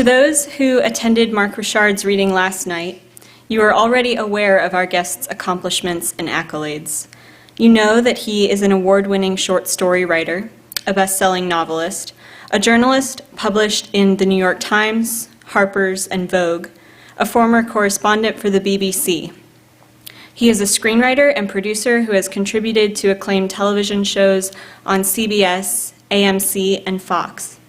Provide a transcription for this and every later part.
To those who attended Mark Richard's reading last night, you are already aware of our guest's accomplishments and accolades. You know that he is an award-winning short story writer, a best-selling novelist, a journalist published in the New York Times, Harper's, and Vogue, a former correspondent for the BBC. He is a screenwriter and producer who has contributed to acclaimed television shows on CBS, AMC, and Fox.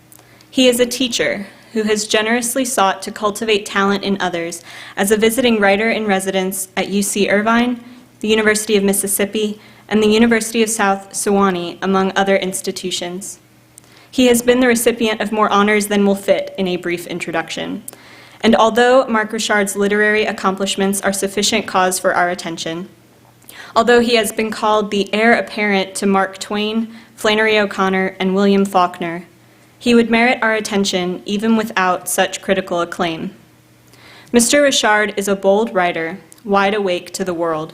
He is a teacher who has generously sought to cultivate talent in others as a visiting writer-in-residence at UC Irvine, the University of Mississippi, and the University of South Sewanee, among other institutions. He has been the recipient of more honors than will fit in a brief introduction. And although Mark Richard's literary accomplishments are sufficient cause for our attention, although he has been called the heir apparent to Mark Twain, Flannery O'Connor, and William Faulkner, he would merit our attention even without such critical acclaim. Mr. Richard is a bold writer, wide awake to the world,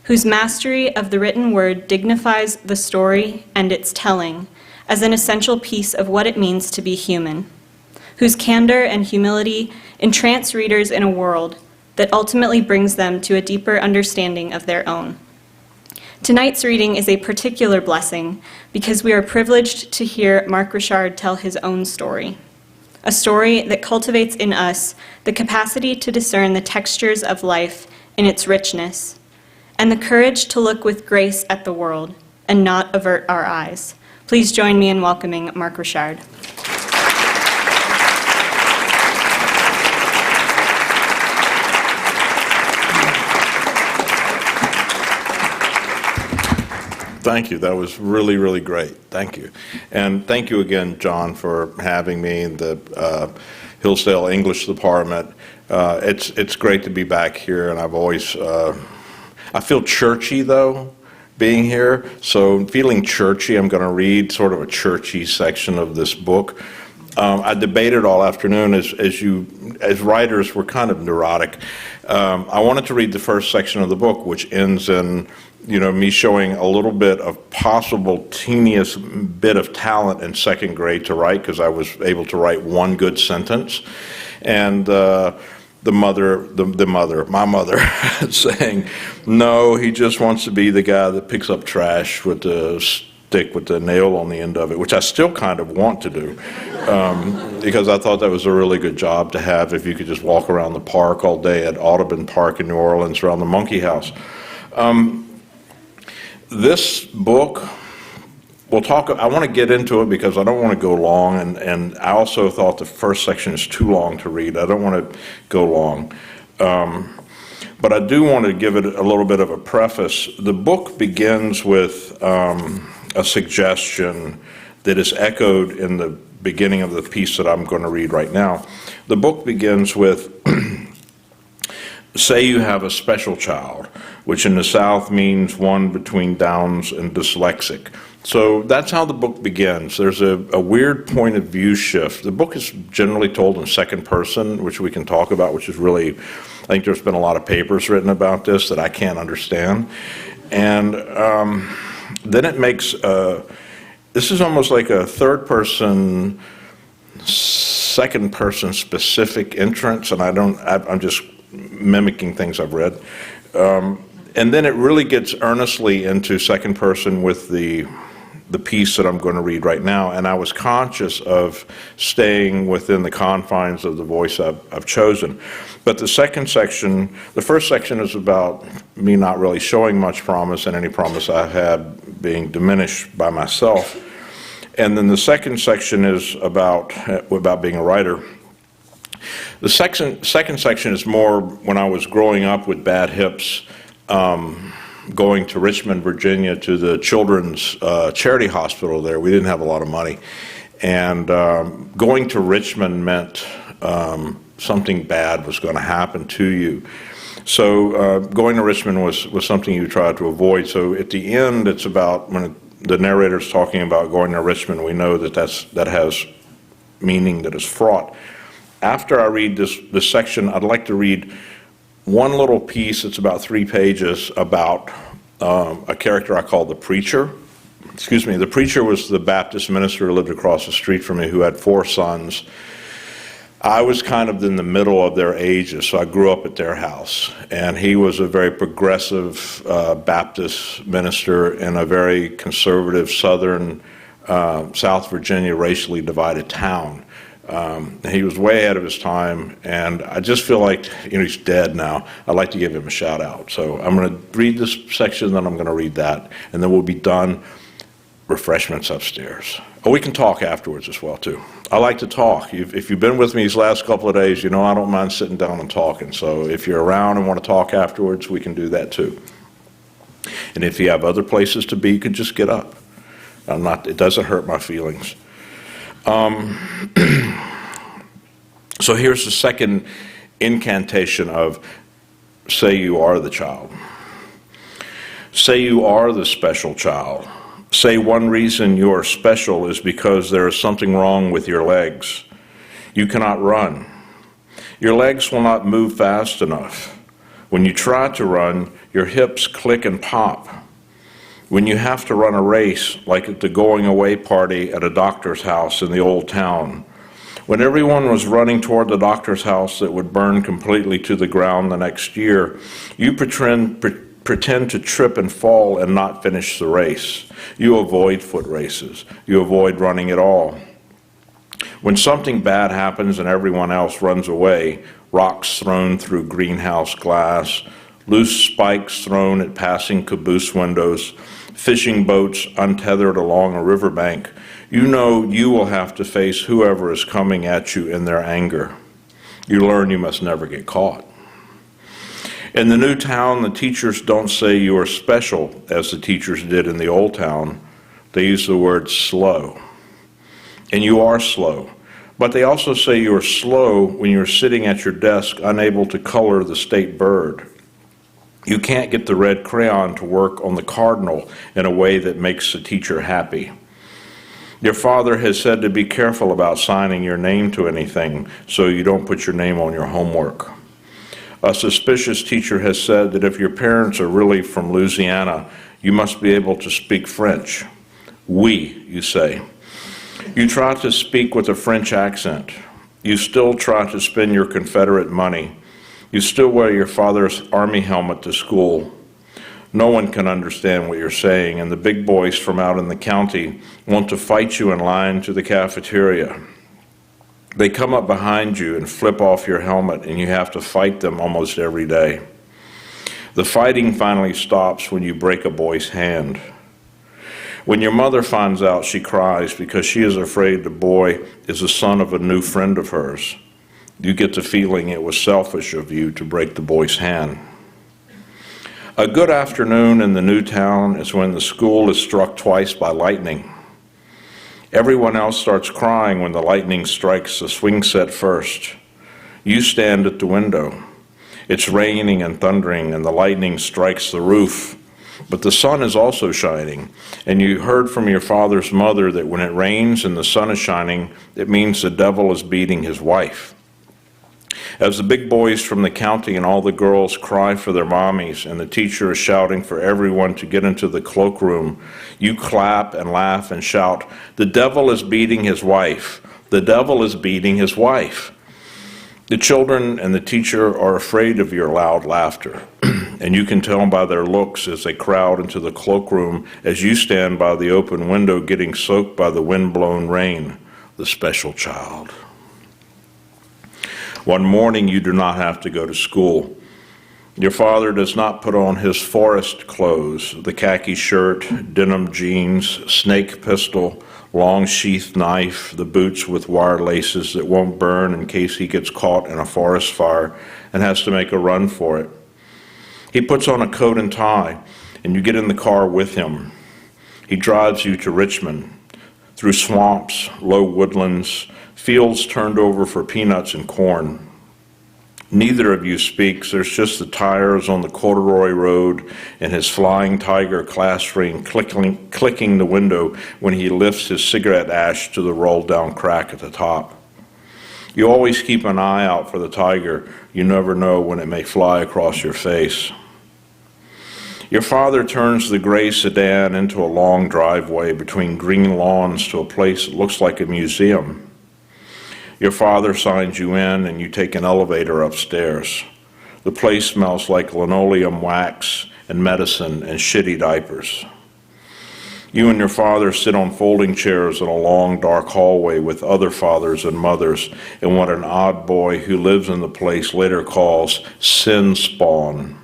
whose mastery of the written word dignifies the story and its telling as an essential piece of what it means to be human, whose candor and humility entrance readers in a world that ultimately brings them to a deeper understanding of their own. Tonight's reading is a particular blessing because we are privileged to hear Mark Richard tell his own story, a story that cultivates in us the capacity to discern the textures of life in its richness, and the courage to look with grace at the world and not avert our eyes. Please join me in welcoming Mark Richard. Thank you. That was really, really great. Thank you. And thank you again, John, for having me in the Hillsdale English department. It's great to be back here, and I've always, I feel churchy, though, being here. So feeling churchy, I'm going to read sort of a churchy section of this book. I debated all afternoon. As writers, we're kind of neurotic. I wanted to read the first section of the book, which ends in me showing a little bit of possible teeniest bit of talent in second grade to write, because I was able to write one good sentence. And my mother, saying, no, he just wants to be the guy that picks up trash with the stick with the nail on the end of it, which I still kind of want to do, because I thought that was a really good job to have if you could just walk around the park all day at Audubon Park in New Orleans around the Monkey House. This book, I want to get into it because I don't want to go long, and I also thought the first section is too long to read. I don't want to go long. But I do want to give it a little bit of a preface. The book begins with a suggestion that is echoed in the beginning of the piece that I'm going to read right now. The book begins with, say you have a special child, which in the South means one between Downs and dyslexic. So that's how the book begins. There's a weird point of view shift. The book is generally told in second person, which we can talk about, which is really, I think there's been a lot of papers written about this that I can't understand. And then it makes, this is almost like a third person, second person specific entrance, and I'm just mimicking things I've read. And then it really gets earnestly into second person with the piece that I'm going to read right now, and I was conscious of staying within the confines of the voice I've chosen. But the first section is about me not really showing much promise, and any promise I had being diminished by myself. And then the second section is about being a writer. The second section is more when I was growing up with bad hips, going to Richmond, Virginia, to the children's charity hospital there. We didn't have a lot of money. And going to Richmond meant something bad was going to happen to you. So going to Richmond was something you tried to avoid. So at the end, it's about, when the narrator's talking about going to Richmond, we know that has meaning that is fraught. After I read this section, I'd like to read one little piece. It's about 3 pages about a character I call the preacher. The preacher was the Baptist minister who lived across the street from me, who had 4 sons. I was kind of in the middle of their ages, so I grew up at their house. And he was a very progressive Baptist minister in a very conservative southern South Virginia racially divided town. He was way ahead of his time, and I just feel like, he's dead now. I'd like to give him a shout out. So I'm going to read this section, then I'm going to read that, and then we'll be done. Refreshments upstairs. Oh, we can talk afterwards as well, too. I like to talk. If you've been with me these last couple of days, I don't mind sitting down and talking. So if you're around and want to talk afterwards, we can do that, too. And if you have other places to be, you can just get up. It doesn't hurt my feelings. So here's the second incantation of say you are the child. Say you are the special child. Say one reason you are special is because there is something wrong with your legs. You cannot run. Your legs will not move fast enough. When you try to run, your hips click and pop. When you have to run a race, like at the going away party at a doctor's house in the old town, when everyone was running toward the doctor's house that would burn completely to the ground the next year, you pretend to trip and fall and not finish the race. You avoid foot races. You avoid running at all. When something bad happens and everyone else runs away, rocks thrown through greenhouse glass, loose spikes thrown at passing caboose windows, fishing boats untethered along a riverbank, you know you will have to face whoever is coming at you in their anger. You learn you must never get caught. In the new town, the teachers don't say you are special, as the teachers did in the old town. They use the word slow. And you are slow. But they also say you are slow when you're sitting at your desk, unable to color the state bird. You can't get the red crayon to work on the cardinal in a way that makes the teacher happy. Your father has said to be careful about signing your name to anything so you don't put your name on your homework. A suspicious teacher has said that if your parents are really from Louisiana, you must be able to speak French. Oui, you say. You try to speak with a French accent. You still try to spend your Confederate money. You still wear your father's army helmet to school. No one can understand what you're saying, and the big boys from out in the county want to fight you in line to the cafeteria. They come up behind you and flip off your helmet, and you have to fight them almost every day. The fighting finally stops when you break a boy's hand. When your mother finds out, she cries because she is afraid the boy is the son of a new friend of hers. You get the feeling it was selfish of you to break the boy's hand. A good afternoon in the new town is when the school is struck twice by lightning. Everyone else starts crying when the lightning strikes the swing set first. You stand at the window. It's raining and thundering, and the lightning strikes the roof. But the sun is also shining, and you heard from your father's mother that when it rains and the sun is shining, it means the devil is beating his wife. As the big boys from the county and all the girls cry for their mommies, and the teacher is shouting for everyone to get into the cloakroom, you clap and laugh and shout, "The devil is beating his wife. The devil is beating his wife." The children and the teacher are afraid of your loud laughter, and you can tell by their looks as they crowd into the cloakroom as you stand by the open window getting soaked by the wind-blown rain, the special child. One morning you do not have to go to school. Your father does not put on his forest clothes, the khaki shirt, denim jeans, snake pistol, long sheath knife, the boots with wire laces that won't burn in case he gets caught in a forest fire and has to make a run for it. He puts on a coat and tie, and you get in the car with him. He drives you to Richmond, through swamps, low woodlands, fields turned over for peanuts and corn. Neither of you speaks. There's just the tires on the corduroy road and his Flying Tiger class ring clicking the window when he lifts his cigarette ash to the rolled down crack at the top. You always keep an eye out for the tiger. You never know when it may fly across your face. Your father turns the gray sedan into a long driveway between green lawns to a place that looks like a museum. Your father signs you in and you take an elevator upstairs. The place smells like linoleum wax and medicine and shitty diapers. You and your father sit on folding chairs in a long, dark hallway with other fathers and mothers in what an odd boy who lives in the place later calls sin spawn.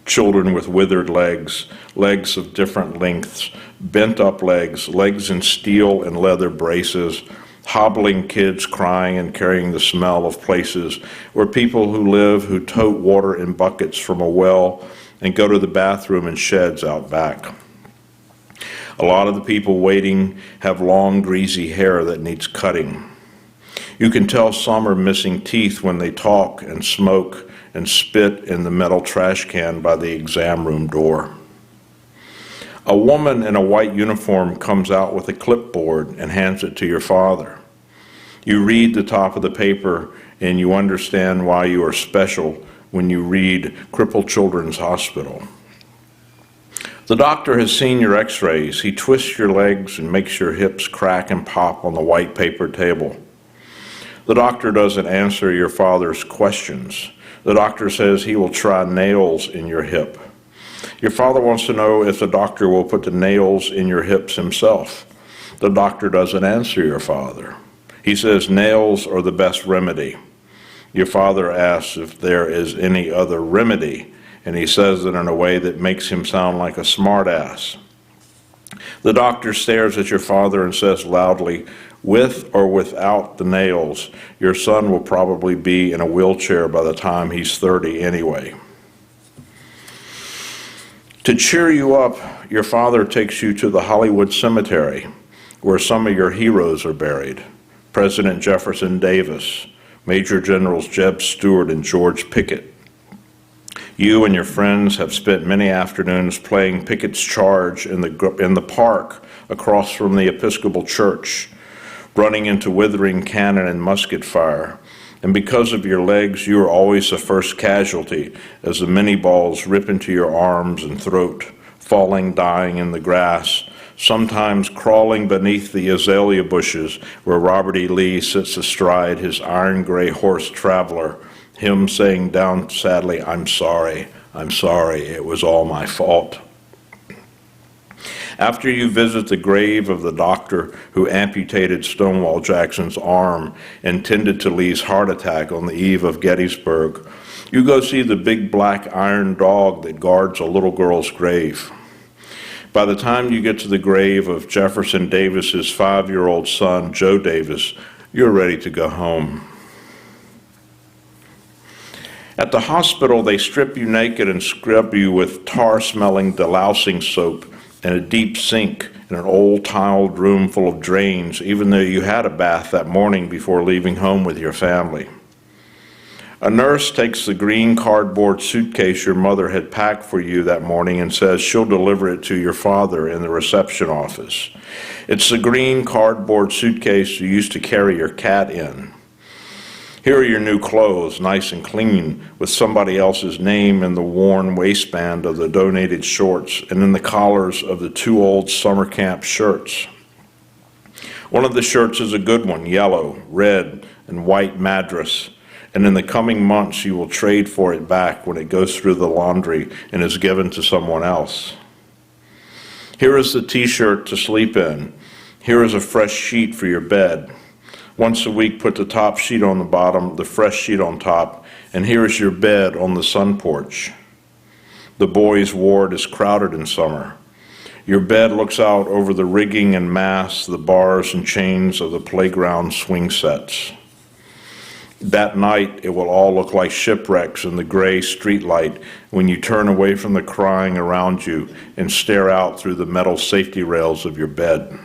Children with withered legs, legs of different lengths, bent up legs, legs in steel and leather braces, hobbling kids crying and carrying the smell of places where people who live who tote water in buckets from a well and go to the bathroom in sheds out back. A lot of the people waiting have long, greasy hair that needs cutting. You can tell some are missing teeth when they talk and smoke and spit in the metal trash can by the exam room door. A woman in a white uniform comes out with a clipboard and hands it to your father. You read the top of the paper and you understand why you are special when you read Crippled Children's Hospital. The doctor has seen your x-rays. He twists your legs and makes your hips crack and pop on the white paper table. The doctor doesn't answer your father's questions. The doctor says he will try nails in your hip. Your father wants to know if the doctor will put the nails in your hips himself. The doctor doesn't answer your father. He says nails are the best remedy. Your father asks if there is any other remedy, and he says it in a way that makes him sound like a smartass. The doctor stares at your father and says loudly, with or without the nails, your son will probably be in a wheelchair by the time he's 30 anyway. To cheer you up, your father takes you to the Hollywood Cemetery, where some of your heroes are buried. President Jefferson Davis, Major Generals Jeb Stuart and George Pickett. You and your friends have spent many afternoons playing Pickett's Charge in the park across from the Episcopal Church, running into withering cannon and musket fire. And because of your legs, you are always the first casualty as the mini balls rip into your arms and throat, falling, dying in the grass, sometimes crawling beneath the azalea bushes where Robert E. Lee sits astride his iron gray horse Traveler, him saying down sadly, I'm sorry, it was all my fault. After you visit the grave of the doctor who amputated Stonewall Jackson's arm and tended to Lee's heart attack on the eve of Gettysburg, you go see the big black iron dog that guards a little girl's grave. By the time you get to the grave of Jefferson Davis's 5-year-old son, Joe Davis, you're ready to go home. At the hospital, they strip you naked and scrub you with tar-smelling delousing soap and a deep sink in an old tiled room full of drains, even though you had a bath that morning before leaving home with your family. A nurse takes the green cardboard suitcase your mother had packed for you that morning and says she'll deliver it to your father in the reception office. It's the green cardboard suitcase you used to carry your cat in. Here are your new clothes, nice and clean, with somebody else's name in the worn waistband of the donated shorts and in the collars of the 2 old summer camp shirts. One of the shirts is a good one, yellow, red, and white madras, and in the coming months you will trade for it back when it goes through the laundry and is given to someone else. Here is the t-shirt to sleep in. Here is a fresh sheet for your bed. Once a week, put the top sheet on the bottom, the fresh sheet on top, and here is your bed on the sun porch. The boys' ward is crowded in summer. Your bed looks out over the rigging and masts, the bars and chains of the playground swing sets. That night, it will all look like shipwrecks in the gray streetlight when you turn away from the crying around you and stare out through the metal safety rails of your bed.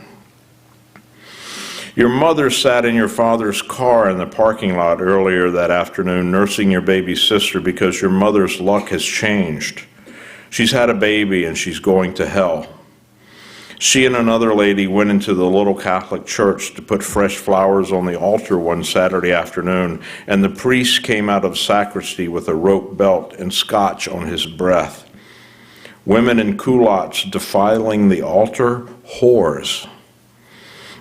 Your mother sat in your father's car in the parking lot earlier that afternoon nursing your baby sister because your mother's luck has changed. She's had a baby and she's going to hell. She and another lady went into the little Catholic church to put fresh flowers on the altar one Saturday afternoon, and the priest came out of sacristy with a rope belt and scotch on his breath. Women in culottes defiling the altar, whores.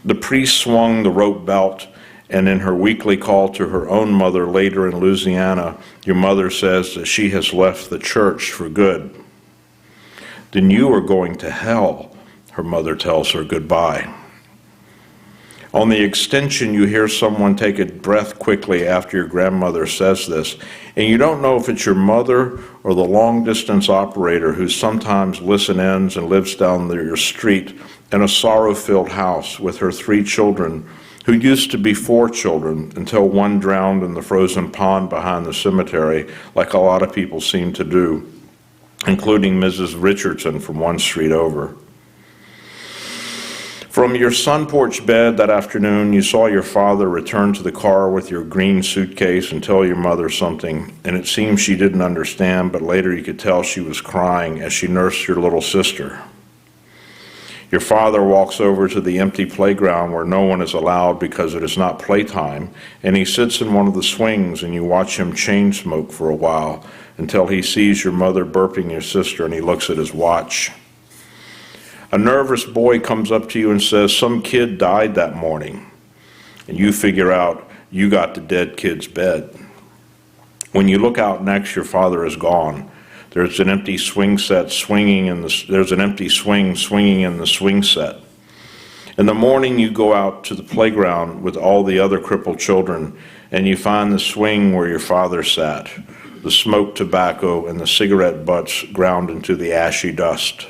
The priest swung the rope belt, And in her weekly call to her own mother later in Louisiana, your mother says that she has left the church for good. Then you are going to hell, her mother tells her goodbye. On the extension, you hear someone take a breath quickly after your grandmother says this, and you don't know if it's your mother or the long-distance operator who sometimes listen-ins and lives down your street in a sorrow-filled house with her 3 children, who used to be 4 children until one drowned in the frozen pond behind the cemetery, like a lot of people seem to do, including Mrs. Richardson from one street over. From your sun porch bed that afternoon, you saw your father return to the car with your green suitcase and tell your mother something, and it seemed she didn't understand, but later you could tell she was crying as she nursed your little sister. Your father walks over to the empty playground where no one is allowed because it is not playtime, and he sits in one of the swings, and you watch him chain smoke for a while until he sees your mother burping your sister and he looks at his watch. A nervous boy comes up to you and says, "Some kid died that morning." And you figure out you got the dead kid's bed. When you look out next, your father is gone. There's an empty swing set swinging in the, there's an empty swing swinging in the swing set. In the morning, you go out to the playground with all the other crippled children, and you find the swing where your father sat, the smoked tobacco and the cigarette butts ground into the ashy dust.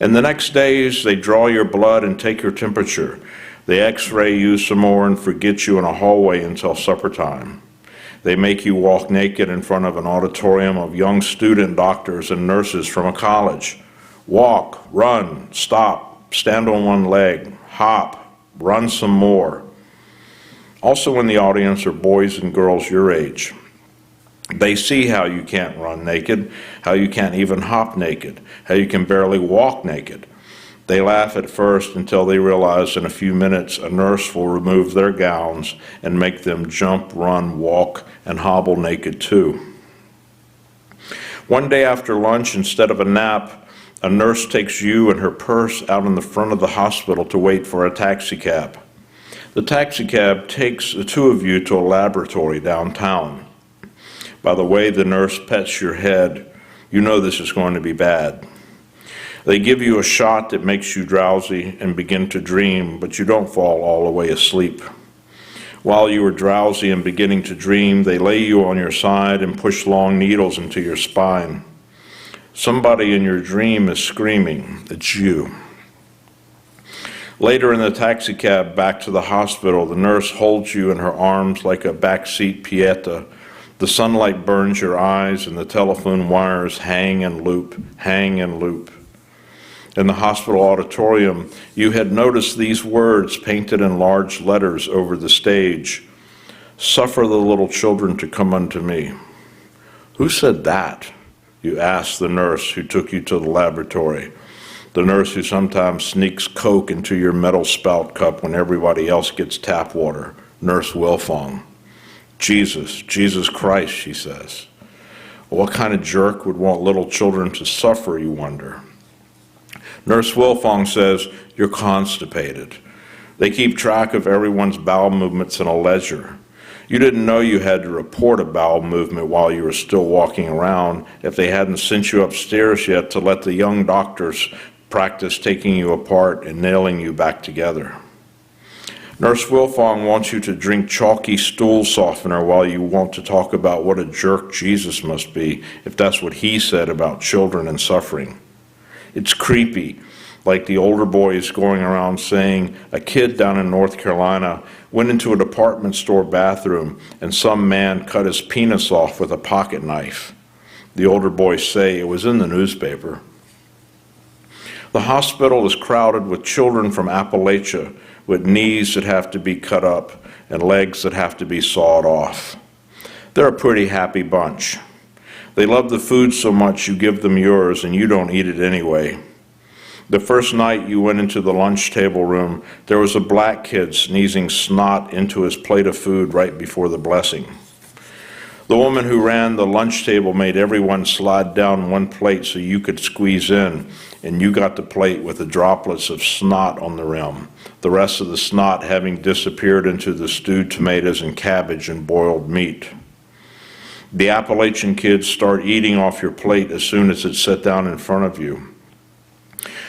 And the next days, they draw your blood and take your temperature. They x-ray you some more and forget you in a hallway until supper time. They make you walk naked in front of an auditorium of young student doctors and nurses from a college. Walk, run, stop, stand on one leg, hop, run some more. Also in the audience are boys and girls your age. They see how you can't run naked, how you can't even hop naked, how you can barely walk naked. They laugh at first until they realize in a few minutes a nurse will remove their gowns and make them jump, run, walk, and hobble naked too. One day after lunch, instead of a nap, a nurse takes you and her purse out in the front of the hospital to wait for a taxi cab. The taxi cab takes the 2 of you to a laboratory downtown. By the way the nurse pets your head, you know this is going to be bad. They give you a shot that makes you drowsy and begin to dream, but you don't fall all the way asleep. While you are drowsy and beginning to dream, they lay you on your side and push long needles into your spine. Somebody in your dream is screaming. It's you. Later in the taxi cab back to the hospital, the nurse holds you in her arms like a backseat Pieta. The sunlight burns your eyes and the telephone wires hang and loop, hang and loop. In the hospital auditorium, you had noticed these words painted in large letters over the stage. "Suffer the little children to come unto me." Who said that? You asked the nurse who took you to the laboratory. The nurse who sometimes sneaks Coke into your metal spout cup when everybody else gets tap water. Nurse Wilfong. Jesus Christ, she says. What kind of jerk would want little children to suffer, you wonder? Nurse Wilfong says, you're constipated. They keep track of everyone's bowel movements in a ledger. You didn't know you had to report a bowel movement while you were still walking around if they hadn't sent you upstairs yet to let the young doctors practice taking you apart and nailing you back together. Nurse Wilfong wants you to drink chalky stool softener while you want to talk about what a jerk Jesus must be if that's what he said about children and suffering. It's creepy, like the older boys going around saying a kid down in North Carolina went into a department store bathroom and some man cut his penis off with a pocket knife. The older boys say it was in the newspaper. The hospital is crowded with children from Appalachia with knees that have to be cut up and legs that have to be sawed off. They're a pretty happy bunch. They love the food so much you give them yours and you don't eat it anyway. The first night you went into the lunch table room, there was a black kid sneezing snot into his plate of food right before the blessing. The woman who ran the lunch table made everyone slide down one plate so you could squeeze in, and you got the plate with the droplets of snot on the rim, the rest of the snot having disappeared into the stewed tomatoes and cabbage and boiled meat. The Appalachian kids start eating off your plate as soon as it's set down in front of you.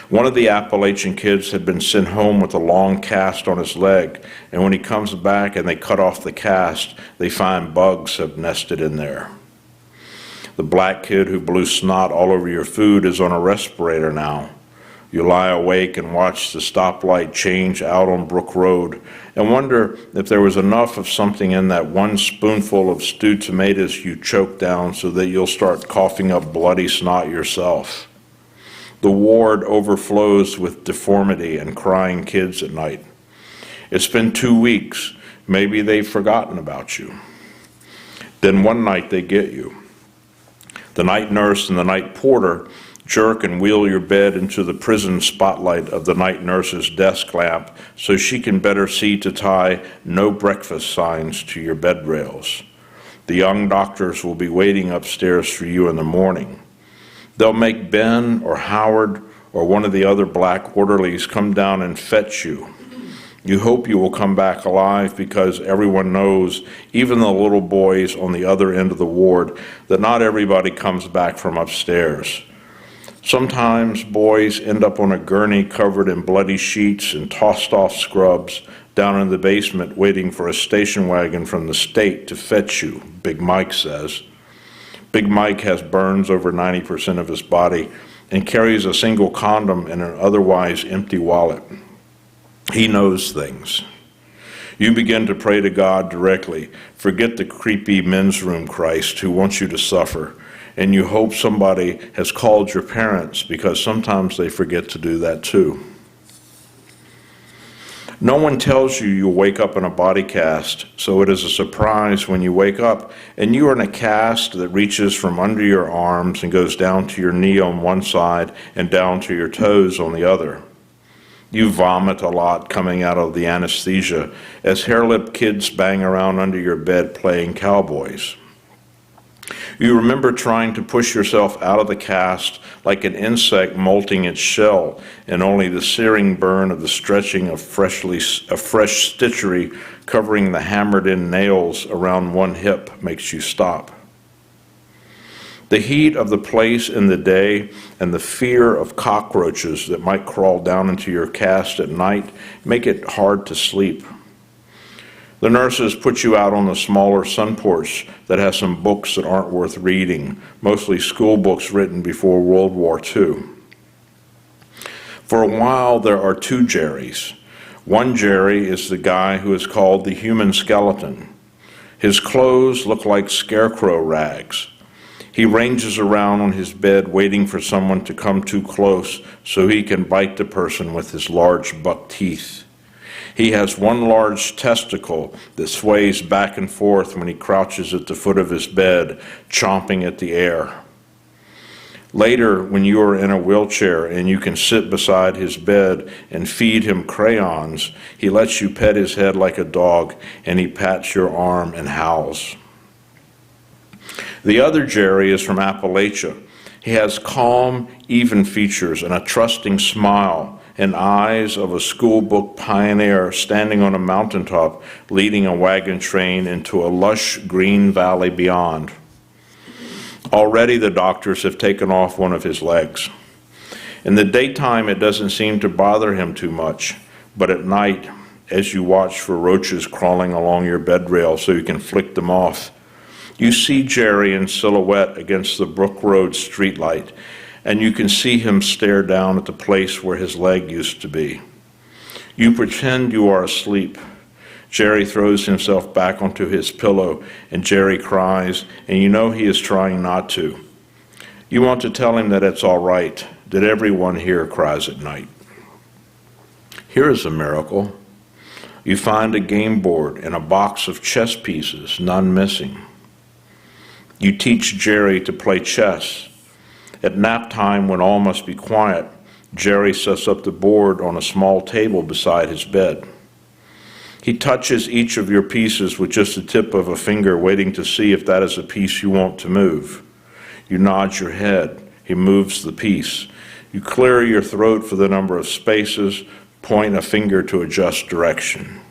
One of the Appalachian kids had been sent home with a long cast on his leg, and when he comes back and they cut off the cast, they find bugs have nested in there. The black kid who blew snot all over your food is on a respirator now. You lie awake and watch the stoplight change out on Brook Road and wonder if there was enough of something in that one spoonful of stewed tomatoes you choked down so that you'll start coughing up bloody snot yourself. The ward overflows with deformity and crying kids at night. It's been 2 weeks. Maybe they've forgotten about you. Then one night they get you. The night nurse and the night porter jerk and wheel your bed into the prison spotlight of the night nurse's desk lamp so she can better see to tie no breakfast signs to your bed rails. The young doctors will be waiting upstairs for you in the morning. They'll make Ben or Howard or one of the other black orderlies come down and fetch you. You hope you will come back alive because everyone knows, even the little boys on the other end of the ward, that not everybody comes back from upstairs. Sometimes boys end up on a gurney covered in bloody sheets and tossed off scrubs down in the basement waiting for a station wagon from the state to fetch you, Big Mike says. Big Mike has burns over 90% of his body and carries a single condom in an otherwise empty wallet. He knows things. You begin to pray to God directly. Forget the creepy men's room Christ who wants you to suffer. And you hope somebody has called your parents because sometimes they forget to do that too. No one tells you you'll wake up in a body cast, so it is a surprise when you wake up and you are in a cast that reaches from under your arms and goes down to your knee on one side and down to your toes on the other. You vomit a lot coming out of the anesthesia as hair-lipped kids bang around under your bed playing cowboys. You remember trying to push yourself out of the cast like an insect molting its shell, and only the searing burn of the stretching of fresh stitchery covering the hammered-in nails around one hip makes you stop. The heat of the place in the day and the fear of cockroaches that might crawl down into your cast at night make it hard to sleep. The nurses put you out on the smaller sun porch that has some books that aren't worth reading, mostly school books written before World War II. For a while, there are two Jerrys. One Jerry is the guy who is called the human skeleton. His clothes look like scarecrow rags. He ranges around on his bed waiting for someone to come too close so he can bite the person with his large buck teeth. He has one large testicle that sways back and forth when he crouches at the foot of his bed, chomping at the air. Later, when you are in a wheelchair and you can sit beside his bed and feed him crayons, he lets you pet his head like a dog, and he pats your arm and howls. The other Jerry is from Appalachia. He has calm, even features and a trusting smile and eyes of a school book pioneer standing on a mountaintop leading a wagon train into a lush green valley beyond. Already the doctors have taken off one of his legs. In the daytime it doesn't seem to bother him too much, but at night, as you watch for roaches crawling along your bed rail so you can flick them off, you see Jerry in silhouette against the Brook Road streetlight, and you can see him stare down at the place where his leg used to be. You pretend you are asleep. Jerry throws himself back onto his pillow, and Jerry cries, and you know he is trying not to. You want to tell him that it's all right, that everyone here cries at night. Here is a miracle. You find a game board and a box of chess pieces, none missing. You teach Jerry to play chess. At nap time, when all must be quiet, Jerry sets up the board on a small table beside his bed. He touches each of your pieces with just the tip of a finger, waiting to see if that is a piece you want to move. You nod your head. He moves the piece. You clear your throat for the number of spaces, point a finger to adjust direction.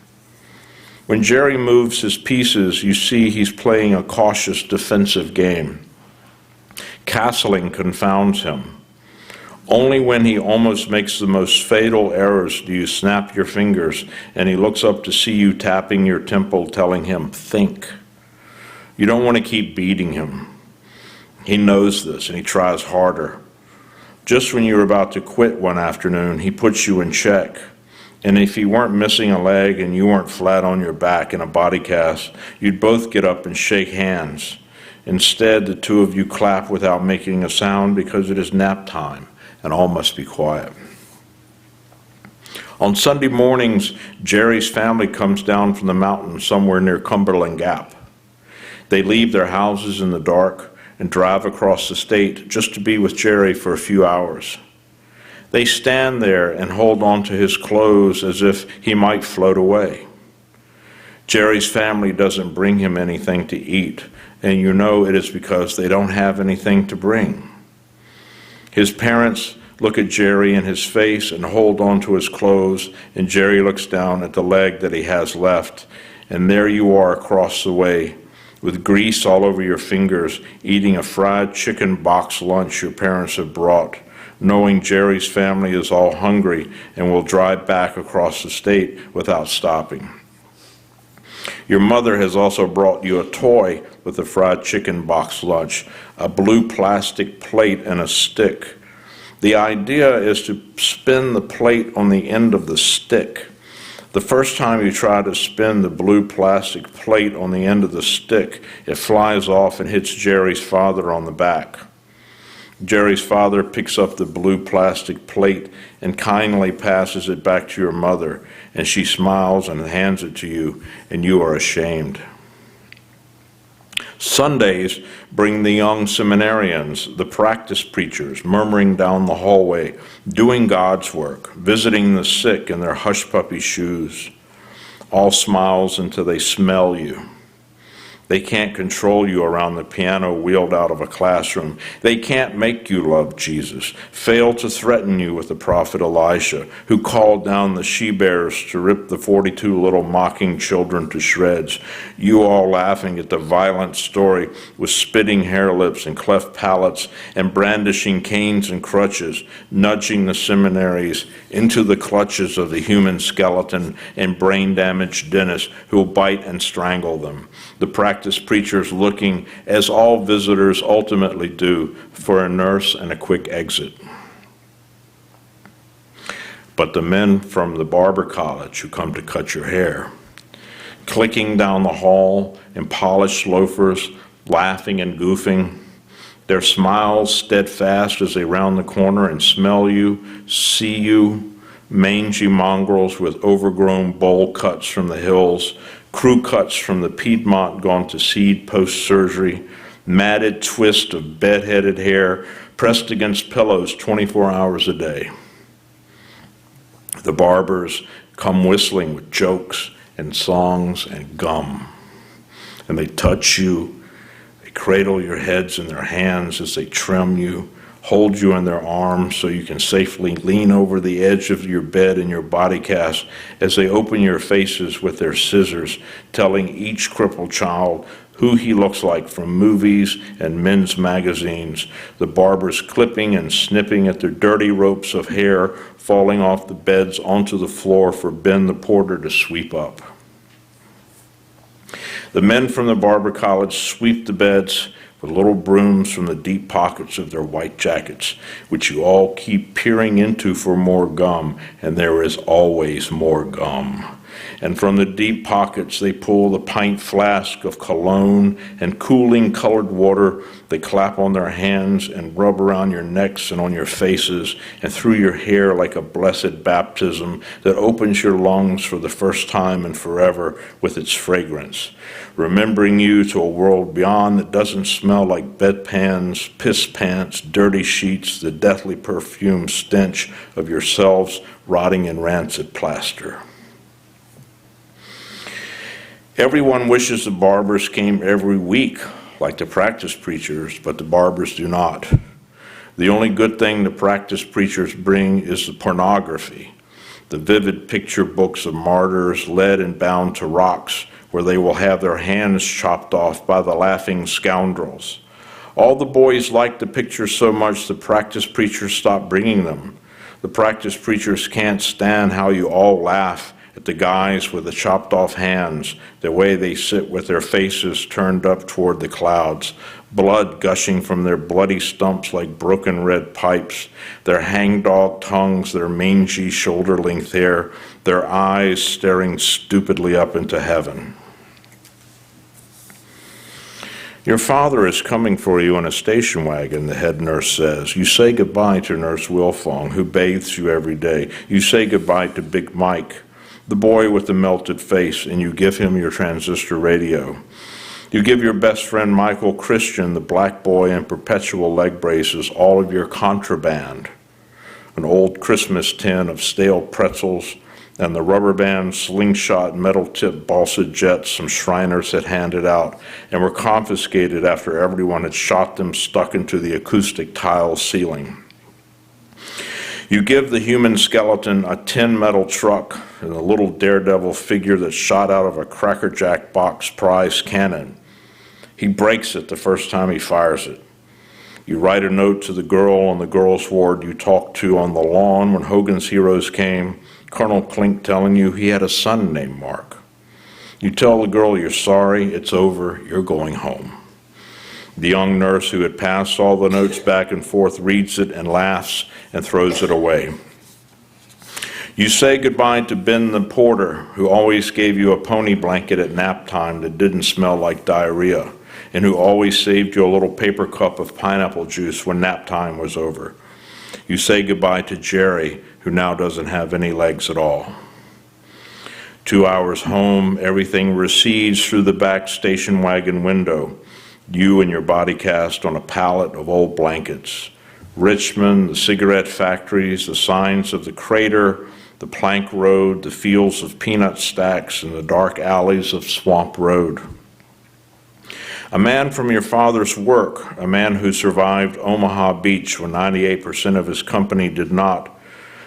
When Jerry moves his pieces, you see he's playing a cautious defensive game. Castling confounds him. Only when he almost makes the most fatal errors do you snap your fingers and he looks up to see you tapping your temple, telling him, think. You don't want to keep beating him. He knows this and he tries harder. Just when you're about to quit one afternoon, he puts you in check. And if he weren't missing a leg and you weren't flat on your back in a body cast, you'd both get up and shake hands. Instead, the two of you clap without making a sound because it is nap time and all must be quiet. On Sunday mornings, Jerry's family comes down from the mountain somewhere near Cumberland Gap. They leave their houses in the dark and drive across the state just to be with Jerry for a few hours. They stand there and hold on to his clothes as if he might float away. Jerry's family doesn't bring him anything to eat, and you know it is because they don't have anything to bring. His parents look at Jerry in his face and hold on to his clothes, and Jerry looks down at the leg that he has left, and there you are across the way, with grease all over your fingers, eating a fried chicken box lunch your parents have brought, knowing Jerry's family is all hungry and will drive back across the state without stopping. Your mother has also brought you a toy with a fried chicken box lunch, a blue plastic plate and a stick. The idea is to spin the plate on the end of the stick. The first time you try to spin the blue plastic plate on the end of the stick, it flies off and hits Jerry's father on the back. Jerry's father picks up the blue plastic plate and kindly passes it back to your mother, and she smiles and hands it to you, and you are ashamed. Sundays bring the young seminarians, the practice preachers, murmuring down the hallway, doing God's work, visiting the sick in their hush-puppy shoes. All smiles until they smell you. They can't control you around the piano wheeled out of a classroom. They can't make you love Jesus, fail to threaten you with the prophet Elisha, who called down the she-bears to rip the 42 little mocking children to shreds. You all laughing at the violent story with spitting hair lips and cleft palates and brandishing canes and crutches, nudging the seminaries into the clutches of the human skeleton and brain-damaged dentists who will bite and strangle them. The practice preachers looking, as all visitors ultimately do, for a nurse and a quick exit. But the men from the barber college who come to cut your hair, clicking down the hall in polished loafers, laughing and goofing, their smiles steadfast as they round the corner and smell you, see you, mangy mongrels with overgrown bowl cuts from the hills, crew cuts from the Piedmont gone to seed post-surgery, matted twist of bed-headed hair pressed against pillows 24 hours a day. The barbers come whistling with jokes and songs and gum, and they touch you, they cradle your heads in their hands as they trim you, hold you in their arms so you can safely lean over the edge of your bed in your body cast as they open your faces with their scissors, telling each crippled child who he looks like from movies and men's magazines, the barbers clipping and snipping at their dirty ropes of hair falling off the beds onto the floor for Ben the porter to sweep up. The men from the barber college sweep the beds with little brooms from the deep pockets of their white jackets, which you all keep peering into for more gum, and there is always more gum. And from the deep pockets they pull the pint flask of cologne and cooling colored water. They clap on their hands and rub around your necks and on your faces and through your hair like a blessed baptism that opens your lungs for the first time and forever with its fragrance, remembering you to a world beyond that doesn't smell like bedpans, piss pants, dirty sheets, the deathly perfume stench of yourselves rotting in rancid plaster. Everyone wishes the barbers came every week, like the practice preachers, but the barbers do not. The only good thing the practice preachers bring is the pornography, the vivid picture books of martyrs led and bound to rocks, where they will have their hands chopped off by the laughing scoundrels. All the boys like the pictures so much the practice preachers stop bringing them. The practice preachers can't stand how you all laugh at the guys with the chopped off hands, the way they sit with their faces turned up toward the clouds, blood gushing from their bloody stumps like broken red pipes, their hangdog tongues, their mangy shoulder-length hair, their eyes staring stupidly up into heaven. Your father is coming for you in a station wagon, the head nurse says. You say goodbye to Nurse Wilfong, who bathes you every day. You say goodbye to Big Mike, the boy with the melted face, and you give him your transistor radio. You give your best friend Michael Christian, the black boy in perpetual leg braces, all of your contraband, an old Christmas tin of stale pretzels, and the rubber band slingshot metal-tipped balsa jets some Shriners had handed out and were confiscated after everyone had shot them stuck into the acoustic tile ceiling. You give the human skeleton a tin metal truck and a little daredevil figure that shot out of a Cracker Jack box prize cannon. He breaks it the first time he fires it. You write a note to the girl on the girls' ward you talked to on the lawn when Hogan's Heroes came, Colonel Klink telling you he had a son named Mark. You tell the girl you're sorry, it's over, you're going home. The young nurse who had passed all the notes back and forth reads it and laughs and throws it away. You say goodbye to Ben the porter, who always gave you a pony blanket at nap time that didn't smell like diarrhea, and who always saved you a little paper cup of pineapple juice when nap time was over. You say goodbye to Jerry, who now doesn't have any legs at all. 2 hours home, everything recedes through the back station wagon window, you and your body cast on a pallet of old blankets. Richmond, the cigarette factories, the signs of the crater, the plank road, the fields of peanut stacks, and the dark alleys of Swamp Road. A man from your father's work, a man who survived Omaha Beach when 98% of his company did not,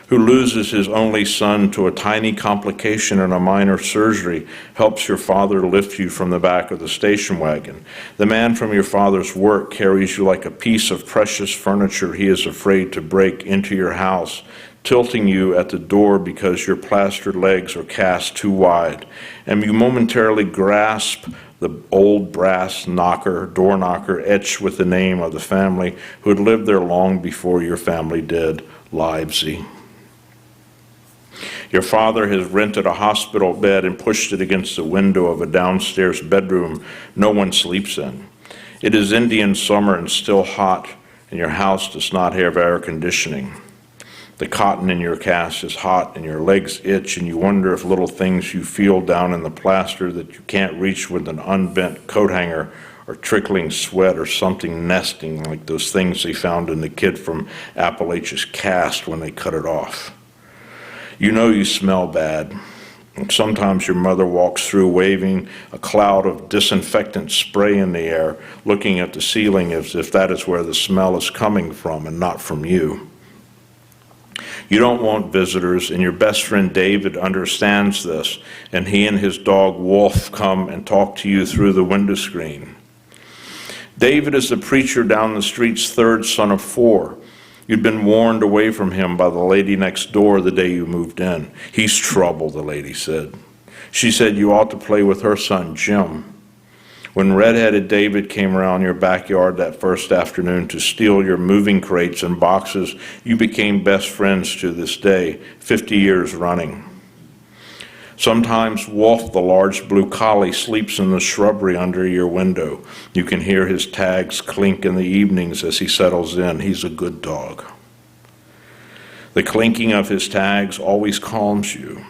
who loses his only son to a tiny complication in a minor surgery, helps your father lift you from the back of the station wagon. The man from your father's work carries you like a piece of precious furniture he is afraid to break into your house, tilting you at the door because your plastered legs are cast too wide, and you momentarily grasp the old brass door knocker etched with the name of the family who had lived there long before your family did, Livesey. Your father has rented a hospital bed and pushed it against the window of a downstairs bedroom no one sleeps in. It is Indian summer and still hot, and your house does not have air conditioning. The cotton in your cast is hot and your legs itch, and you wonder if little things you feel down in the plaster that you can't reach with an unbent coat hanger are trickling sweat or something nesting like those things they found in the kid from Appalachia's cast when they cut it off. You know you smell bad. And sometimes your mother walks through waving a cloud of disinfectant spray in the air, looking at the ceiling as if that is where the smell is coming from and not from you. You don't want visitors, and your best friend David understands this, and he and his dog Wolf come and talk to you through the window screen. David is the preacher down the street's third son of 4. You'd been warned away from him by the lady next door the day you moved in. He's trouble, the lady said. She said you ought to play with her son, Jim. When red-headed David came around your backyard that first afternoon to steal your moving crates and boxes, you became best friends to this day, 50 years running. Sometimes Wolf, the large blue collie, sleeps in the shrubbery under your window. You can hear his tags clink in the evenings as he settles in. He's a good dog. The clinking of his tags always calms you.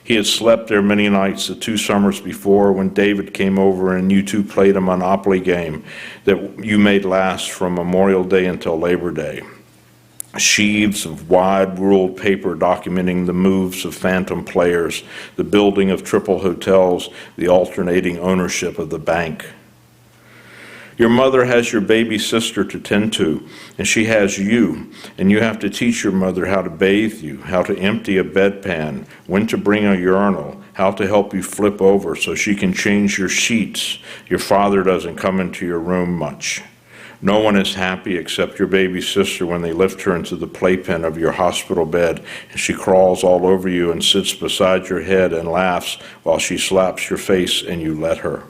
He had slept there many nights the 2 summers before when David came over and you two played a Monopoly game that you made last from Memorial Day until Labor Day. sheaves of wide-ruled paper documenting the moves of phantom players, the building of triple hotels, the alternating ownership of the bank. Your mother has your baby sister to tend to, and she has you, and you have to teach your mother how to bathe you, how to empty a bedpan, when to bring a urinal, how to help you flip over so she can change your sheets. Your father doesn't come into your room much. No one is happy except your baby sister when they lift her into the playpen of your hospital bed, and she crawls all over you and sits beside your head and laughs while she slaps your face and you let her.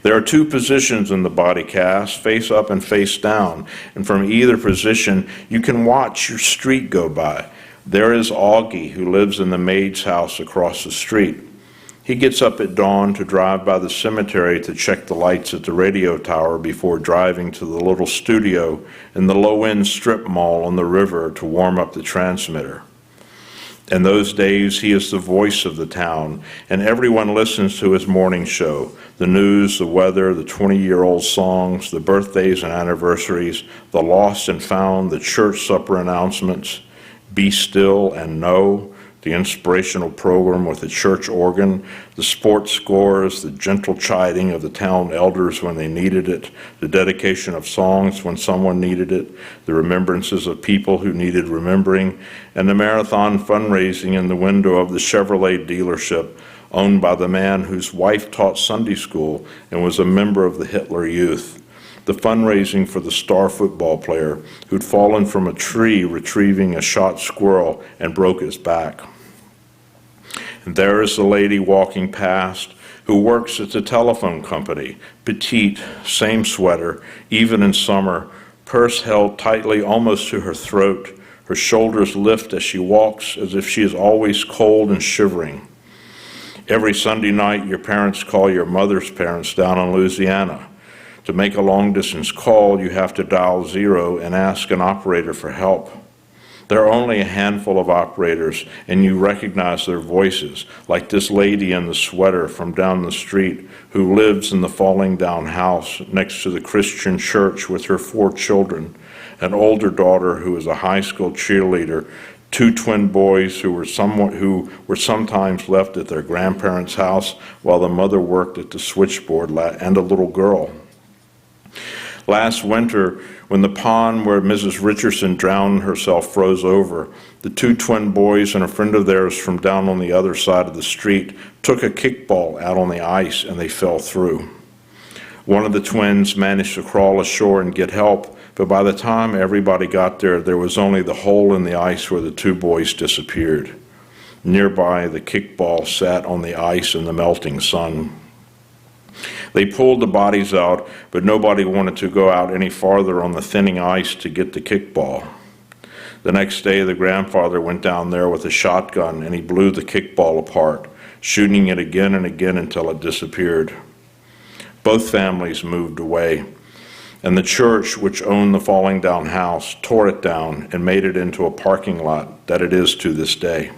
There are two positions in the body cast, face up and face down, and from either position you can watch your street go by. There is Augie, who lives in the maid's house across the street. He gets up at dawn to drive by the cemetery to check the lights at the radio tower before driving to the little studio in the low-end strip mall on the river to warm up the transmitter. In those days, he is the voice of the town, and everyone listens to his morning show. The news, the weather, the 20-year-old songs, the birthdays and anniversaries, the lost and found, the church supper announcements, Be Still and Know, the inspirational program with the church organ, the sports scores, the gentle chiding of the town elders when they needed it, the dedication of songs when someone needed it, the remembrances of people who needed remembering, and the marathon fundraising in the window of the Chevrolet dealership owned by the man whose wife taught Sunday school and was a member of the Hitler Youth. The fundraising for the star football player who'd fallen from a tree retrieving a shot squirrel and broke his back. And there is the lady walking past who works at the telephone company, petite, same sweater, even in summer, purse held tightly almost to her throat. Her shoulders lift as she walks as if she is always cold and shivering. Every Sunday night, your parents call your mother's parents down in Louisiana. To make a long-distance call, you have to dial 0 and ask an operator for help. There are only a handful of operators, and you recognize their voices, like this lady in the sweater from down the street who lives in the falling down house next to the Christian church with her 4 children, an older daughter who is a high school cheerleader, 2 twin boys who were sometimes left at their grandparents' house while the mother worked at the switchboard, and a little girl. Last winter, when the pond where Mrs. Richardson drowned herself froze over, the 2 twin boys and a friend of theirs from down on the other side of the street took a kickball out on the ice and they fell through. One of the twins managed to crawl ashore and get help, but by the time everybody got there, there was only the hole in the ice where the 2 boys disappeared. Nearby, the kickball sat on the ice in the melting sun. They pulled the bodies out, but nobody wanted to go out any farther on the thinning ice to get the kickball. The next day, the grandfather went down there with a shotgun and he blew the kickball apart, shooting it again and again until it disappeared. Both families moved away, and the church, which owned the falling down house, tore it down and made it into a parking lot that it is to this day.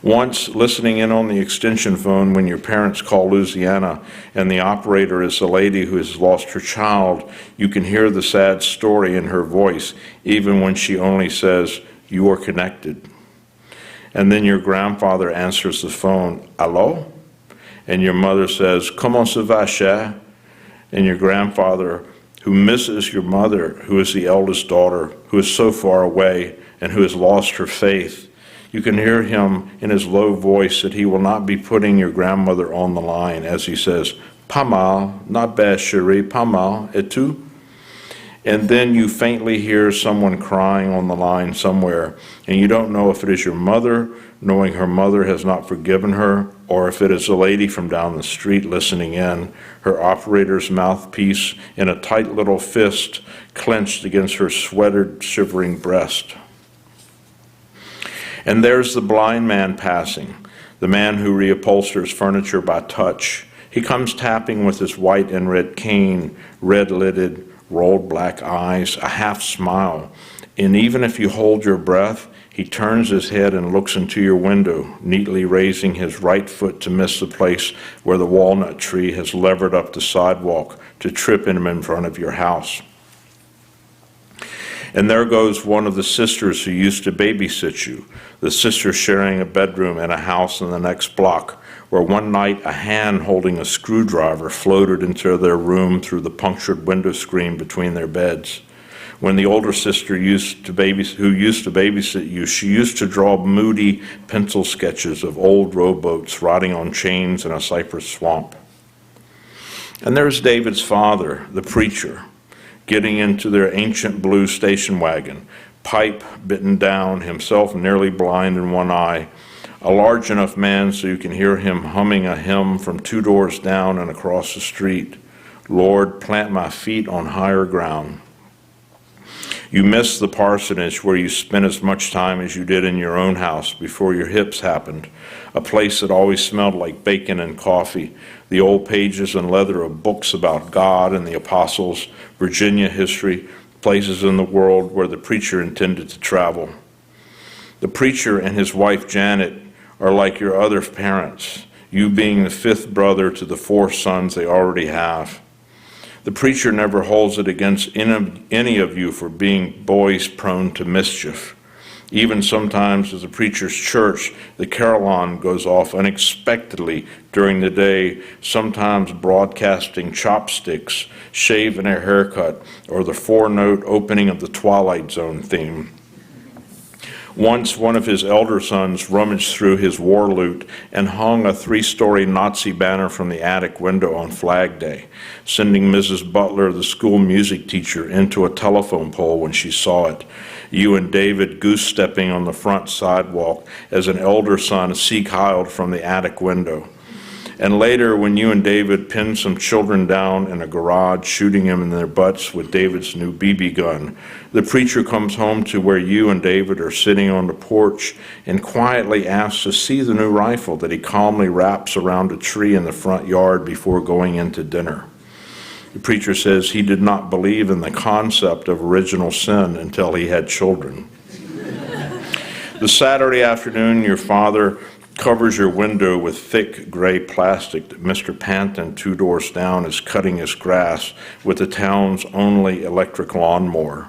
Once, listening in on the extension phone when your parents call Louisiana and the operator is the lady who has lost her child, you can hear the sad story in her voice, even when she only says, "You are connected." And then your grandfather answers the phone, "Allô?" And your mother says, "Comment ça va, cher?" And your grandfather, who misses your mother, who is the eldest daughter, who is so far away and who has lost her faith, you can hear him in his low voice that he will not be putting your grandmother on the line as he says, "Pas mal, not bad, chérie, pas mal, et tu?" And then you faintly hear someone crying on the line somewhere, and you don't know if it is your mother, knowing her mother has not forgiven her, or if it is a lady from down the street listening in, her operator's mouthpiece in a tight little fist clenched against her sweatered, shivering breast. And there's the blind man passing, the man who reupholsters furniture by touch. He comes tapping with his white and red cane, red-lidded, rolled black eyes, a half smile. And even if you hold your breath, he turns his head and looks into your window, neatly raising his right foot to miss the place where the walnut tree has levered up the sidewalk to trip him in front of your house. And there goes one of the sisters who used to babysit you, the sister sharing a bedroom in a house in the next block, where one night a hand holding a screwdriver floated into their room through the punctured window screen between their beds. When the older sister who used to babysit you, she used to draw moody pencil sketches of old rowboats rotting on chains in a cypress swamp. And there's David's father, the preacher, getting into their ancient blue station wagon, pipe bitten down, himself nearly blind in one eye, a large enough man so you can hear him humming a hymn from 2 doors down and across the street. Lord, plant my feet on higher ground. You miss the parsonage where you spent as much time as you did in your own house before your hips happened, a place that always smelled like bacon and coffee, the old pages and leather of books about God and the apostles, Virginia history, places in the world where the preacher intended to travel. The preacher and his wife Janet are like your other parents, you being the 5th brother to the 4 sons they already have. The preacher never holds it against any of you for being boys prone to mischief. Even sometimes at the preacher's church, the carillon goes off unexpectedly during the day, sometimes broadcasting chopsticks, shave and a haircut, or the 4-note opening of the Twilight Zone theme. Once one of his elder sons rummaged through his war loot and hung a 3-story Nazi banner from the attic window on Flag Day, sending Mrs. Butler, the school music teacher, into a telephone pole when she saw it. You and David goose-stepping on the front sidewalk as an elder son seek-hiled from the attic window. And later, when you and David pinned some children down in a garage, shooting them in their butts with David's new BB gun, the preacher comes home to where you and David are sitting on the porch and quietly asks to see the new rifle that he calmly wraps around a tree in the front yard before going into dinner. The preacher says he did not believe in the concept of original sin until he had children. The Saturday afternoon, your father covers your window with thick gray plastic that Mr. Panton, 2 doors down, is cutting his grass with the town's only electric lawnmower.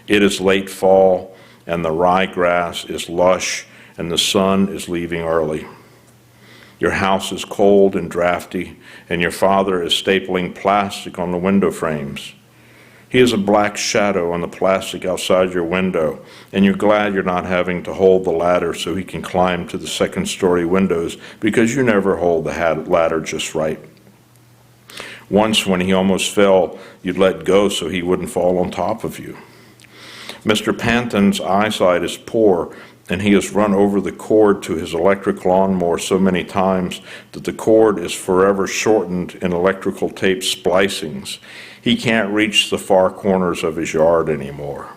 It is late fall, and the ryegrass is lush, and the sun is leaving early. Your house is cold and drafty, and your father is stapling plastic on the window frames. He is a black shadow on the plastic outside your window, and you're glad you're not having to hold the ladder so he can climb to the 2nd-story windows, because you never hold the ladder just right. Once, when he almost fell, you'd let go so he wouldn't fall on top of you. Mr. Panton's eyesight is poor, and he has run over the cord to his electric lawnmower so many times that the cord is forever shortened in electrical tape splicings. He can't reach the far corners of his yard anymore.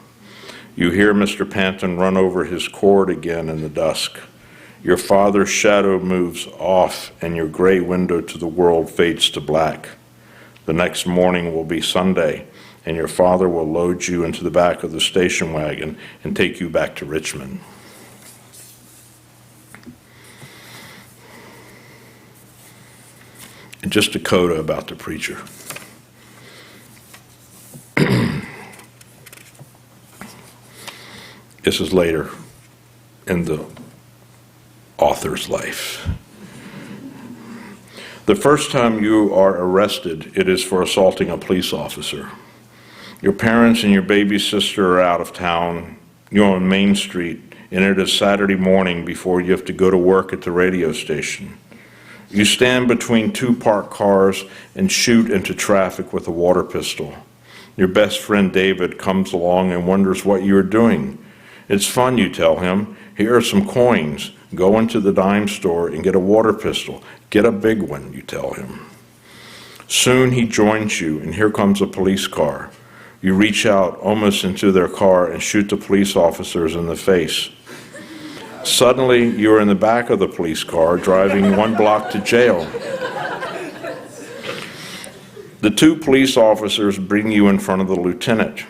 You hear Mr. Panton run over his cord again in the dusk. Your father's shadow moves off, and your gray window to the world fades to black. The next morning will be Sunday, and your father will load you into the back of the station wagon and take you back to Richmond. And just a coda about the preacher. This is later in the author's life. The first time you are arrested, it is for assaulting a police officer. Your parents and your baby sister are out of town. You're on Main Street, and it is Saturday morning before you have to go to work at the radio station. You stand between 2 parked cars and shoot into traffic with a water pistol. Your best friend David comes along and wonders what you are doing. It's fun, you tell him. Here are some coins. Go into the dime store and get a water pistol. Get a big one, you tell him. Soon he joins you, and here comes a police car. You reach out almost into their car and shoot the police officers in the face. Suddenly, you're in the back of the police car, driving 1 block to jail. The 2 police officers bring you in front of the lieutenant.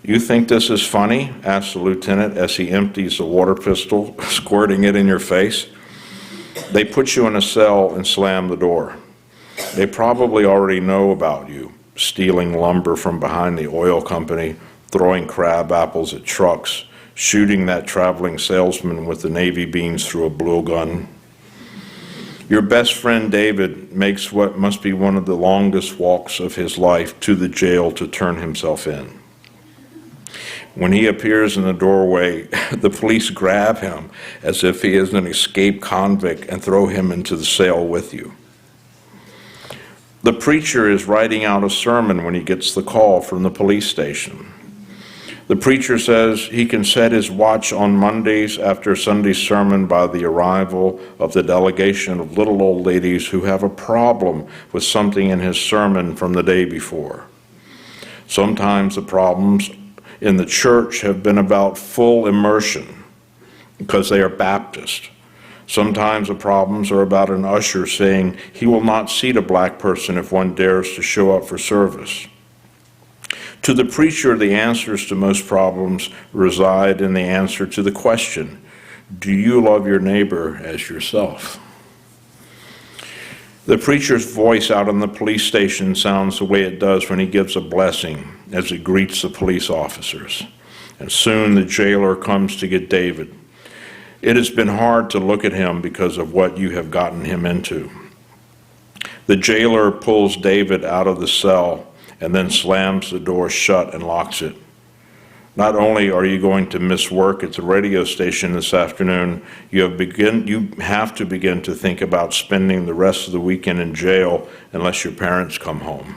You think this is funny? Asks the lieutenant as he empties the water pistol, squirting it in your face. They put you in a cell and slam the door. They probably already know about you, stealing lumber from behind the oil company, throwing crab apples at trucks, shooting that traveling salesman with the navy beans through a blowgun. Your best friend David makes what must be one of the longest walks of his life to the jail to turn himself in. When he appears in the doorway, the police grab him as if he is an escaped convict and throw him into the cell with you. The preacher is writing out a sermon when he gets the call from the police station. The preacher says he can set his watch on Mondays after Sunday's sermon by the arrival of the delegation of little old ladies who have a problem with something in his sermon from the day before. Sometimes the problems in the church have been about full immersion because they are Baptist. Sometimes the problems are about an usher saying he will not seat a black person if one dares to show up for service. To the preacher, the answers to most problems reside in the answer to the question, do you love your neighbor as yourself? The preacher's voice out on the police station sounds the way it does when he gives a blessing as he greets the police officers. And soon the jailer comes to get David. It has been hard to look at him because of what you have gotten him into. The jailer pulls David out of the cell and then slams the door shut and locks it. Not only are you going to miss work at the radio station this afternoon, you have to begin to think about spending the rest of the weekend in jail unless your parents come home.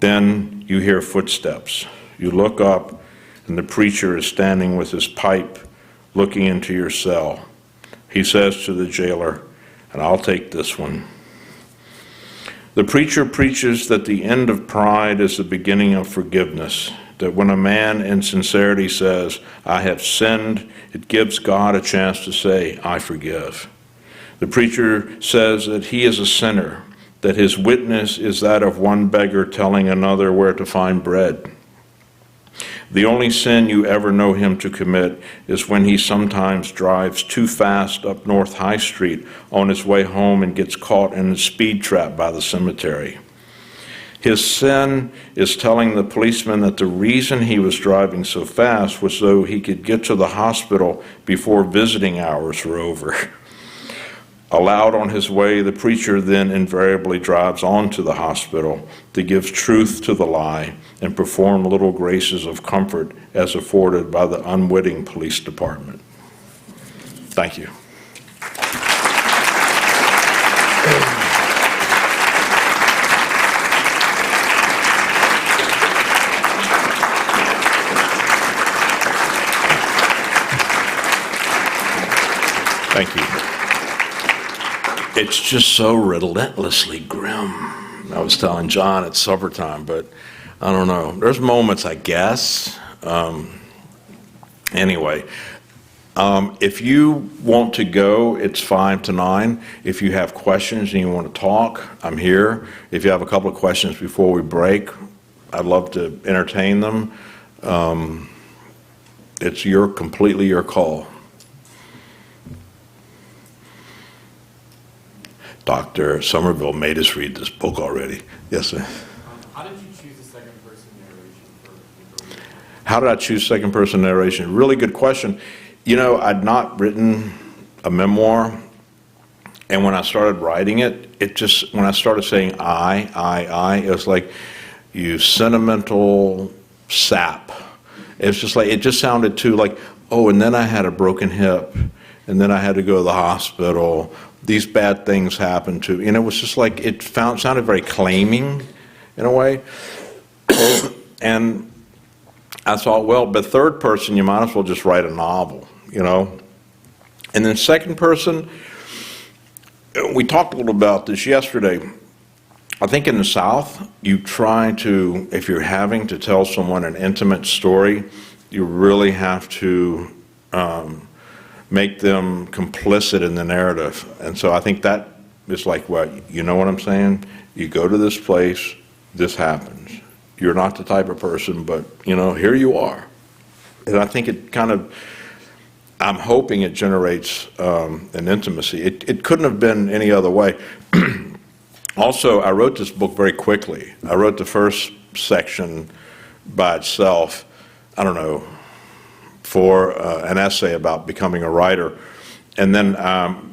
Then you hear footsteps. You look up, and the preacher is standing with his pipe, looking into your cell. He says to the jailer, and I'll take this one. The preacher preaches that the end of pride is the beginning of forgiveness, that when a man in sincerity says, I have sinned, it gives God a chance to say, I forgive. The preacher says that he is a sinner, that his witness is that of one beggar telling another where to find bread. The only sin you ever know him to commit is when he sometimes drives too fast up North High Street on his way home and gets caught in a speed trap by the cemetery. His sin is telling the policeman that the reason he was driving so fast was so he could get to the hospital before visiting hours were over. Allowed on his way, the preacher then invariably drives on to the hospital to give truth to the lie and perform little graces of comfort as afforded by the unwitting police department. Thank you. Thank you. It's just so relentlessly grim. I was telling John it's supper time, but I don't know. There's moments, I guess. Anyway, if you want to go, it's 5 to 9. If you have questions and you want to talk, I'm here. If you have a couple of questions before we break, I'd love to entertain them. It's completely your call. Dr. Somerville made us read this book already. Yes, sir. How did you choose the second-person narration for? How did I choose second-person narration? Really good question. You know, I'd not written a memoir, and when I started writing it, when I started saying I, it was like, you sentimental sap. It was just like, it just sounded too like, oh, and then I had a broken hip, and then I had to go to the hospital. These bad things happened to, and it was just like, sounded very claiming in a way. And I thought, well, but third person, you might as well just write a novel, you know. And then second person, we talked a little about this yesterday. I think in the South, you try to, if you're having to tell someone an intimate story, you really have to make them complicit in the narrative. And so I think that is like, what, you know what I'm saying? You go to this place, this happens. You're not the type of person, but, you know, here you are. And I think it kind of, I'm hoping it generates an intimacy. It couldn't have been any other way. Also, I wrote this book very quickly. I wrote the first section by itself, I don't know, for an essay about becoming a writer. And then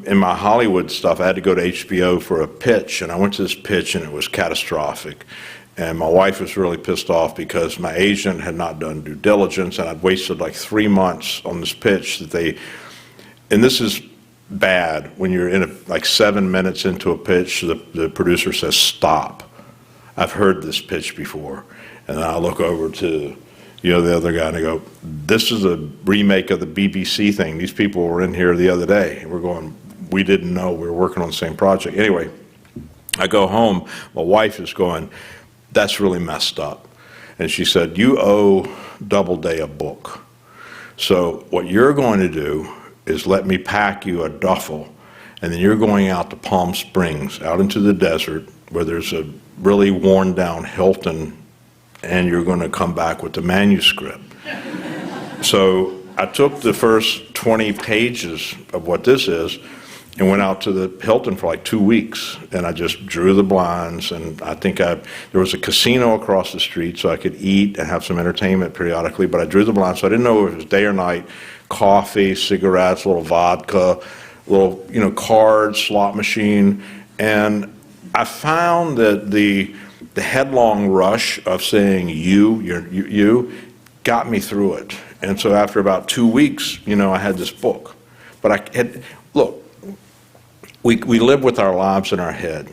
in my Hollywood stuff, I had to go to HBO for a pitch, and I went to this pitch, and it was catastrophic. And my wife was really pissed off because my agent had not done due diligence, and I'd wasted like 3 months on this pitch that they, and this is bad when you're in like 7 minutes into a pitch, the producer says, stop. I've heard this pitch before. And I look over to, the other guy, and I go, this is a remake of the BBC thing. These people were in here the other day. And we're going, we didn't know we were working on the same project. Anyway, I go home. My wife is going, that's really messed up. And she said, you owe Doubleday a book. So what you're going to do is let me pack you a duffel, and then you're going out to Palm Springs, out into the desert, where there's a really worn down Hilton, and you're going to come back with the manuscript. So I took the first 20 pages of what this is and went out to the Hilton for like 2 weeks, and I just drew the blinds, and I think there was a casino across the street so I could eat and have some entertainment periodically, but I drew the blinds, so I didn't know if it was day or night. Coffee, cigarettes, a little vodka, little, cards, slot machine, and I found that the headlong rush of saying you got me through it. And so after about 2 weeks, I had this book. But look, we live with our lives in our head,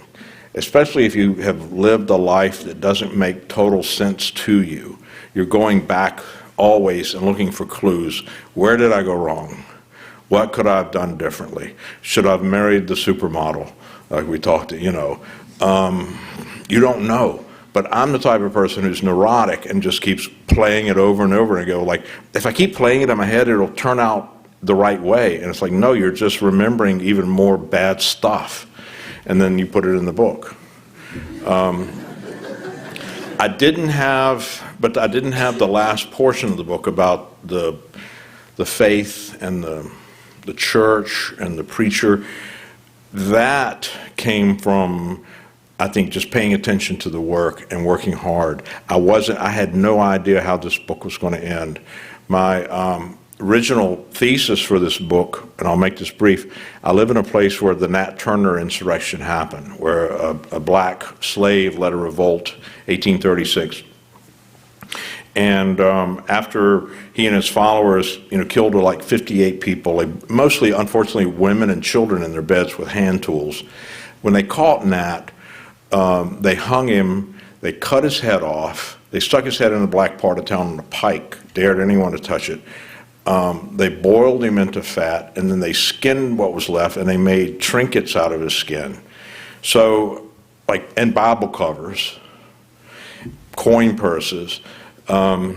especially if you have lived a life that doesn't make total sense to you. You're going back always and looking for clues. Where did I go wrong? What could I have done differently? Should I have married the supermodel, like we talked to, you don't know. But I'm the type of person who's neurotic and just keeps playing it over and over and go, like, if I keep playing it in my head, it'll turn out the right way. And it's like, no, you're just remembering even more bad stuff. And then you put it in the book. I didn't have the last portion of the book about the faith and the church and the preacher. That came from, I think, just paying attention to the work and working hard. I had no idea how this book was going to end. My original thesis for this book, and I'll make this brief, I live in a place where the Nat Turner insurrection happened, where a black slave led a revolt, 1836. And after he and his followers, killed like 58 people, mostly, unfortunately, women and children in their beds with hand tools. When they caught Nat, they hung him, they cut his head off, they stuck his head in the black part of town on a pike, dared anyone to touch it. They boiled him into fat, and then they skinned what was left, and they made trinkets out of his skin. So, and Bible covers, coin purses. And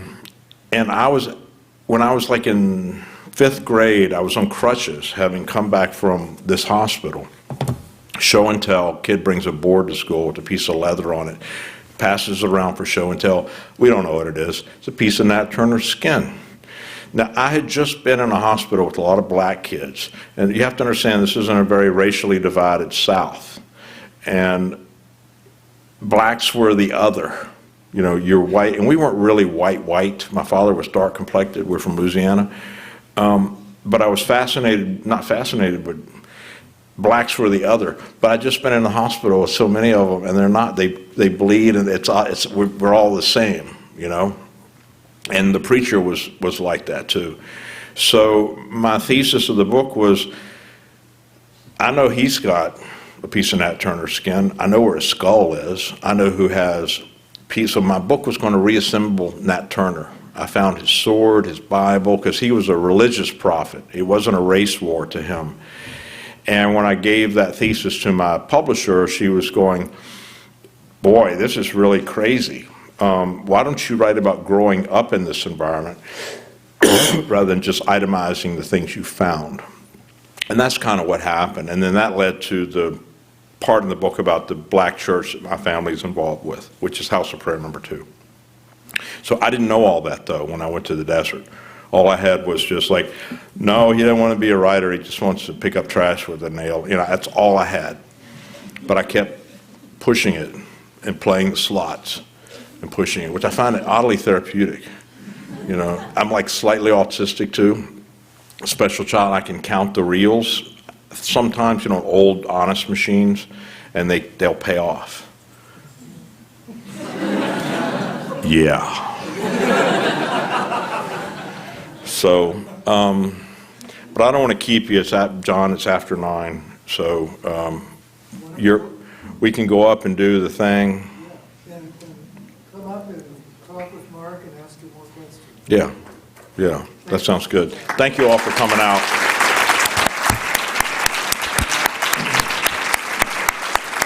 when I was like in 5th grade, I was on crutches, having come back from this hospital. Show and tell, kid brings a board to school with a piece of leather on it, passes it around for show and tell. We don't know what it is. It's a piece of Nat Turner's skin. Now, I had just been in a hospital with a lot of black kids, and you have to understand this is in a very racially divided South, and blacks were the other. You're white, and we weren't really white. My father was dark complected. We're from Louisiana. But I was not fascinated, but blacks were the other. But I'd just been in the hospital with so many of them, and they're not, they bleed, and we're all the same, And the preacher was like that too. So my thesis of the book was, I know he's got a piece of Nat Turner's skin. I know where his skull is. I know who has piece. So my book was going to reassemble Nat Turner. I found his sword, his Bible, because he was a religious prophet. It wasn't a race war to him. And when I gave that thesis to my publisher, she was going, boy, this is really crazy. Why don't you write about growing up in this environment rather than just itemizing the things you found? And that's kind of what happened. And then that led to the part in the book about the black church that my family's involved with, which is House of Prayer number 2. So I didn't know all that, though, when I went to the desert. All I had was just like, no, he doesn't want to be a writer. He just wants to pick up trash with a nail. That's all I had. But I kept pushing it and playing the slots. and pushing it, which I find oddly therapeutic. You know, I'm like slightly autistic too. A special child, I can count the reels. Sometimes, you know, old honest machines, and they'll pay off. Yeah. So, but I don't want to keep you. John, it's after 9. So we can go up and do the thing. Yeah, and come up and talk with Mark and ask him more questions. Yeah, that sounds good. Thank you all for coming out.